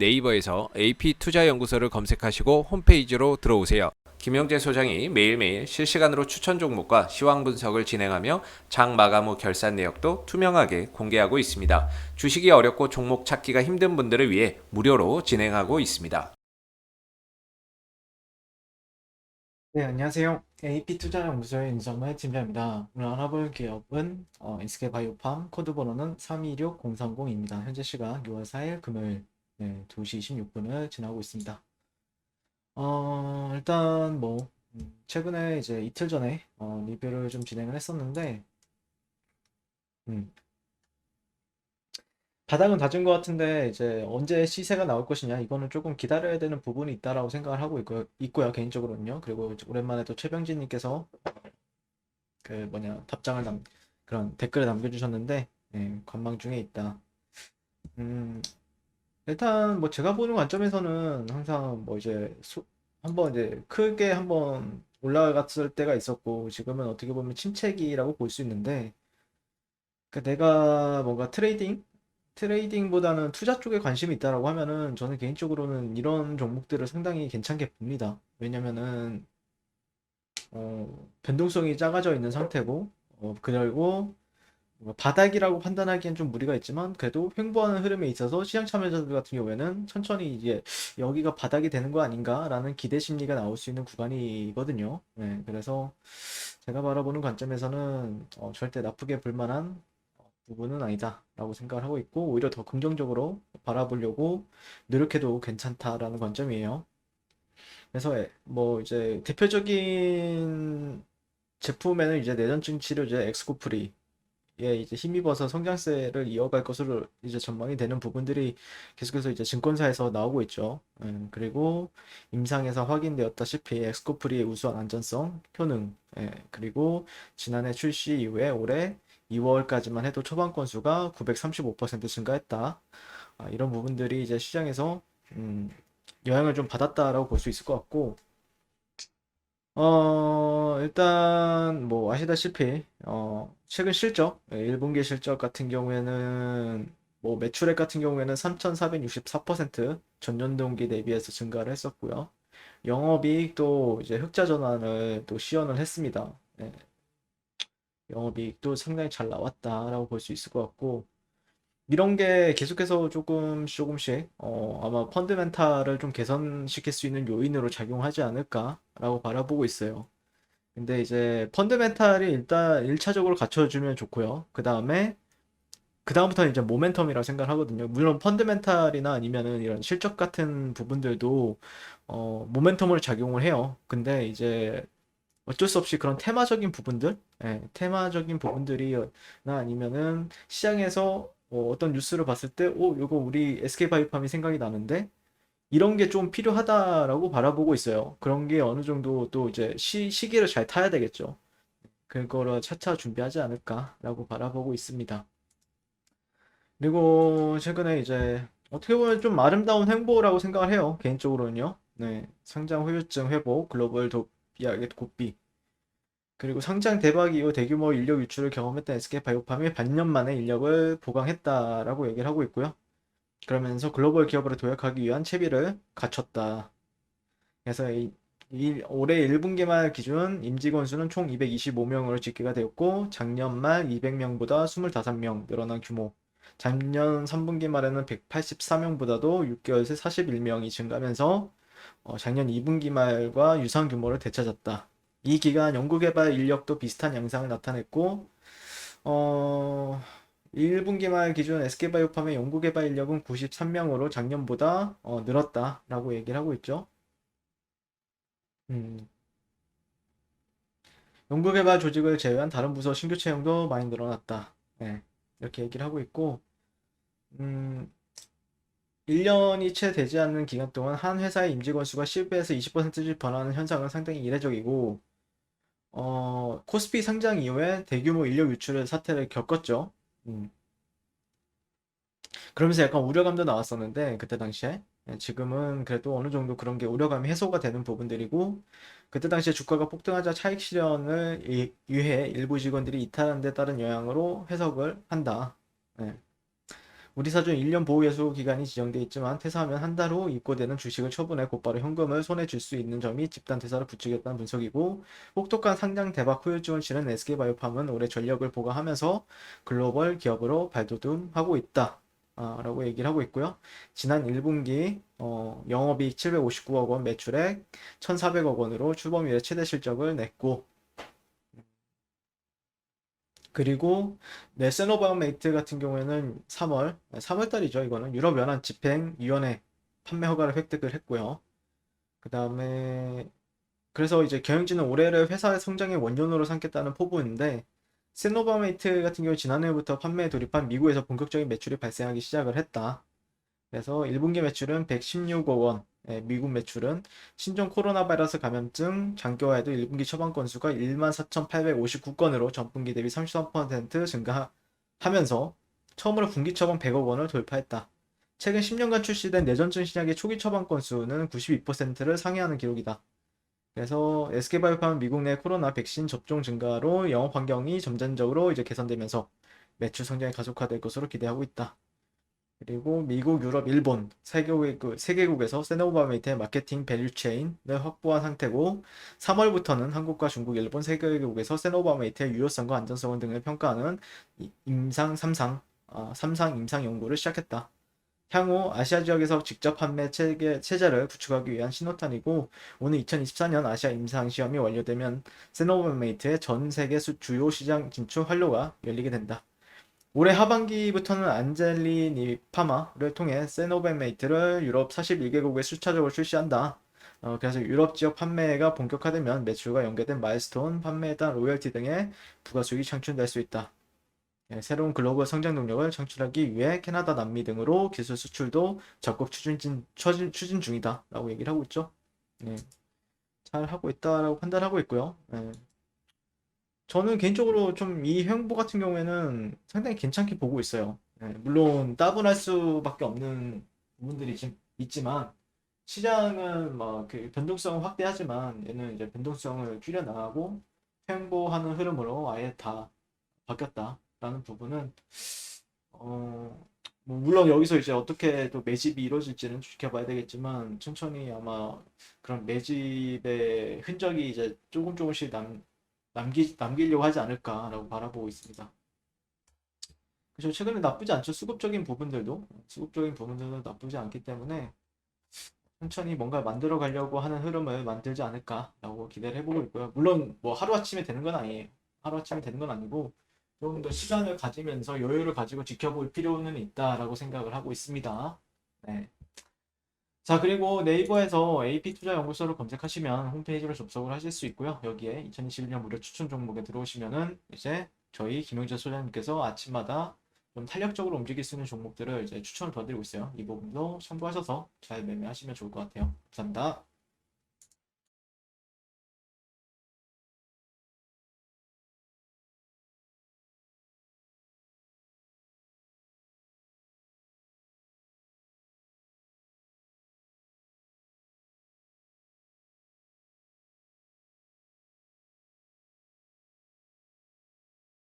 네이버에서 AP투자연구소를 검색하시고 홈페이지로 들어오세요. 김영재 소장이 매일매일 실시간으로 추천 종목과 시황 분석을 진행하며 장 마감 후 결산 내역도 투명하게 공개하고 있습니다. 주식이 어렵고 종목 찾기가 힘든 분들을 위해 무료로 진행하고 있습니다. 네, 안녕하세요. AP투자연구소의 윤성말 팀장입니다. 오늘 알아볼 기업은 SK바이오팜, 코드 번호는 326030입니다. 현재 시각 6월 4일 금요일 2시 26분을 지나고 있습니다. 일단 최근에 이제 이틀 전에 리뷰를 좀 진행을 했었는데 음, 바닥은 다진 것 같은데 이제 언제 시세가 나올 것이냐 이거는 조금 기다려야 되는 부분이 있다라고 생각을 하고 있고요, 개인적으로는요. 그리고 오랜만에 또 최병진님께서 그 뭐냐 답장을 그런 댓글을 남겨주셨는데 관망 중에 있다. 음, 일단 뭐 제가 보는 관점에서는 항상 뭐 이제 한번 이제 크게 한번 올라갔을 때가 있었고 지금은 어떻게 보면 침체기라고 볼 수 있는데 그 내가 뭔가 트레이딩보다는 투자 쪽에 관심이 있다라고 하면은 저는 개인적으로는 이런 종목들을 상당히 괜찮게 봅니다. 왜냐면은 변동성이 작아져 있는 상태고 그리고 바닥이라고 판단하기엔 좀 무리가 있지만 그래도 횡보하는 흐름에 있어서 시장 참여자들 같은 경우에는 천천히 이제 여기가 바닥이 되는 거 아닌가라는 기대 심리가 나올 수 있는 구간이거든요. 네, 그래서 제가 바라보는 관점에서는 절대 나쁘게 볼 만한 부분은 아니다라고 생각을 하고 있고 오히려 더 긍정적으로 바라보려고 노력해도 괜찮다라는 관점이에요. 그래서 뭐 이제 대표적인 제품에는 이제 내전증 치료제 엑스코프리 예, 이제 힘입어서 성장세를 이어갈 것으로 이제 전망이 되는 부분들이 계속해서 이제 증권사에서 나오고 있죠. 그리고 임상에서 확인되었다시피 엑스코프리의 우수한 안전성, 효능, 그리고 지난해 출시 이후에 올해 2월까지만 해도 초반 건수가 935% 증가했다. 이런 부분들이 이제 시장에서 음, 영향을 좀 받았다라고 볼 수 있을 것 같고, 일단, 뭐, 아시다시피, 최근 실적, 1분기 실적 같은 경우에는, 뭐, 매출액 같은 경우에는 3,464% 전년 동기 대비해서 증가를 했었고요. 영업이익도 이제 흑자 전환을 또 시연을 했습니다. 예, 영업이익도 상당히 잘 나왔다라고 볼 수 있을 것 같고, 이런 게 계속해서 조금씩, 아마 펀드멘탈을 좀 개선시킬 수 있는 요인으로 작용하지 않을까라고 바라보고 있어요. 근데 이제 펀드멘탈이 일단 1차적으로 갖춰주면 좋고요. 그다음부터는 이제 모멘텀이라고 생각을 하거든요. 물론 펀드멘탈이나 아니면은 이런 실적 같은 부분들도 모멘텀으로 작용을 해요. 근데 이제 어쩔 수 없이 그런 테마적인 부분들이나 아니면은 시장에서 어떤 뉴스를 봤을 때, 이거 우리 SK바이오팜이 생각이 나는데 이런 게 좀 필요하다라고 바라보고 있어요. 그런 게 어느 정도 또 이제 시기를 잘 타야 되겠죠. 그거를 차차 준비하지 않을까라고 바라보고 있습니다. 그리고 최근에 이제 어떻게 보면 좀 아름다운 행보라고 생각을 해요. 개인적으로는요. 네, 상장 후유증 회복, 글로벌 도피하게 고비, 그리고 상장 대박 이후 대규모 인력 유출을 경험했던 SK바이오팜이 반년 만에 인력을 보강했다라고 얘기를 하고 있고요. 그러면서 글로벌 기업으로 도약하기 위한 채비를 갖췄다. 그래서 올해 1분기 말 기준 임직원 수는 총 225명으로 집계가 되었고 작년 말 200명보다 25명 늘어난 규모. 작년 3분기 말에는 184명보다도 6개월 새 41명이 증가하면서 작년 2분기 말과 유사한 규모를 되찾았다. 이 기간 연구개발 인력도 비슷한 양상을 나타냈고 어, 1분기 말 기준 SK바이오팜의 연구개발 인력은 93명으로 작년보다 늘었다라고 얘기를 하고 있죠. 음, 연구개발 조직을 제외한 다른 부서 신규 채용도 많이 늘어났다. 네, 이렇게 얘기를 하고 있고, 음, 1년이 채 되지 않는 기간 동안 한 회사의 임직원 수가 10에서 20%씩 변하는 현상은 상당히 이례적이고, 코스피 상장 이후에 대규모 인력 유출의 사태를 겪었죠. 음, 그러면서 약간 우려감도 나왔었는데, 그때 당시에. 지금은 그래도 어느 정도 그런 게 우려감이 해소가 되는 부분들이고, 그때 당시에 주가가 폭등하자 차익 실현을 위해 일부 직원들이 이탈한 데 따른 영향으로 해석을 한다. 네. 우리 사전 1년 보호 예수 기간이 지정돼 있지만 퇴사하면 한 달 후 입고되는 주식을 처분해 곧바로 현금을 손에 쥘 수 있는 점이 집단 퇴사를 부추겼다는 분석이고, 혹독한 상장 대박 후유증을 치른 SK바이오팜은 올해 전력을 보강하면서 글로벌 기업으로 발돋움하고 있다. 라고 얘기를 하고 있고요. 지난 1분기 영업이익 759억 원, 매출액 1,400억 원으로 출범 이래 최대 실적을 냈고, 그리고 세노바메이트 같은 경우에는 3월 달이죠. 이거는 유럽연안 집행위원회 판매 허가를 획득을 했고요. 그 다음에 그래서 이제 경영진은 올해를 회사의 성장의 원년으로 삼겠다는 포부인데, 세노바메이트 같은 경우 지난해부터 판매에 돌입한 미국에서 본격적인 매출이 발생하기 시작을 했다. 그래서 1분기 매출은 116억 원, 미국 매출은 신종 코로나 바이러스 감염증 장기화에도 1분기 처방 건수가 14,859건으로 전분기 대비 33% 증가하면서 처음으로 분기 처방 100억 원을 돌파했다. 최근 10년간 출시된 뇌전증 신약의 초기 처방 건수는 92%를 상회하는 기록이다. 그래서 SK바이오팜은 미국 내 코로나 백신 접종 증가로 영업 환경이 점진적으로 이제 개선되면서 매출 성장이 가속화될 것으로 기대하고 있다. 그리고 미국, 유럽, 일본 세 개국에서 세노바메이트의 마케팅 밸류 체인을 확보한 상태고, 3월부터는 한국과 중국, 일본 세 개국에서 세노바메이트의 유효성과 안전성 등을 평가하는 삼상 임상 연구를 시작했다. 향후 아시아 지역에서 직접 판매 체제를 구축하기 위한 신호탄이고, 오늘 2024년 아시아 임상 시험이 완료되면 세노바메이트의 전 세계 주요 시장 진출 활로가 열리게 된다. 올해 하반기부터는 안젤리니 파마를 통해 세노베메이트를 유럽 41개국에 순차적으로 출시한다. 그래서 유럽 지역 판매가 본격화되면 매출과 연계된 마일스톤, 판매에 따른 로열티 등의 부가수익이 창출될 수 있다. 새로운 글로벌 성장 동력을 창출하기 위해 캐나다, 남미 등으로 기술 수출도 적극 추진 중이다. 라고 얘기를 하고 있죠. 네, 잘 하고 있다라고 판단하고 있고요. 저는 개인적으로 좀 이 행보 같은 경우에는 상당히 괜찮게 보고 있어요. 물론 따분할 수밖에 없는 부분들이 있지만, 시장은 막 그 변동성을 확대하지만 얘는 이제 변동성을 줄여나가고 횡보하는 흐름으로 아예 다 바뀌었다라는 부분은 뭐 물론 여기서 이제 어떻게 또 매집이 이루어질지는 지켜봐야 되겠지만, 천천히 아마 그런 매집의 흔적이 이제 조금씩 남기려고 하지 않을까라고 바라보고 있습니다. 그래서 최근에 나쁘지 않죠. 수급적인 부분들도 나쁘지 않기 때문에 천천히 뭔가 만들어 가려고 하는 흐름을 만들지 않을까라고 기대를 해보고 있고요. 물론 뭐 하루아침에 되는 건 아니에요. 하루아침에 되는 건 아니고 조금 더 시간을 가지면서 여유를 가지고 지켜볼 필요는 있다라고 생각을 하고 있습니다. 네. 자, 그리고 네이버에서 AP투자연구소를 검색하시면 홈페이지로 접속을 하실 수 있고요. 여기에 2021년 무료 추천 종목에 들어오시면은 이제 저희 김영재 소장님께서 아침마다 좀 탄력적으로 움직일 수 있는 종목들을 이제 추천을 도와드리고 있어요. 이 부분도 참고하셔서 잘 매매하시면 좋을 것 같아요. 감사합니다.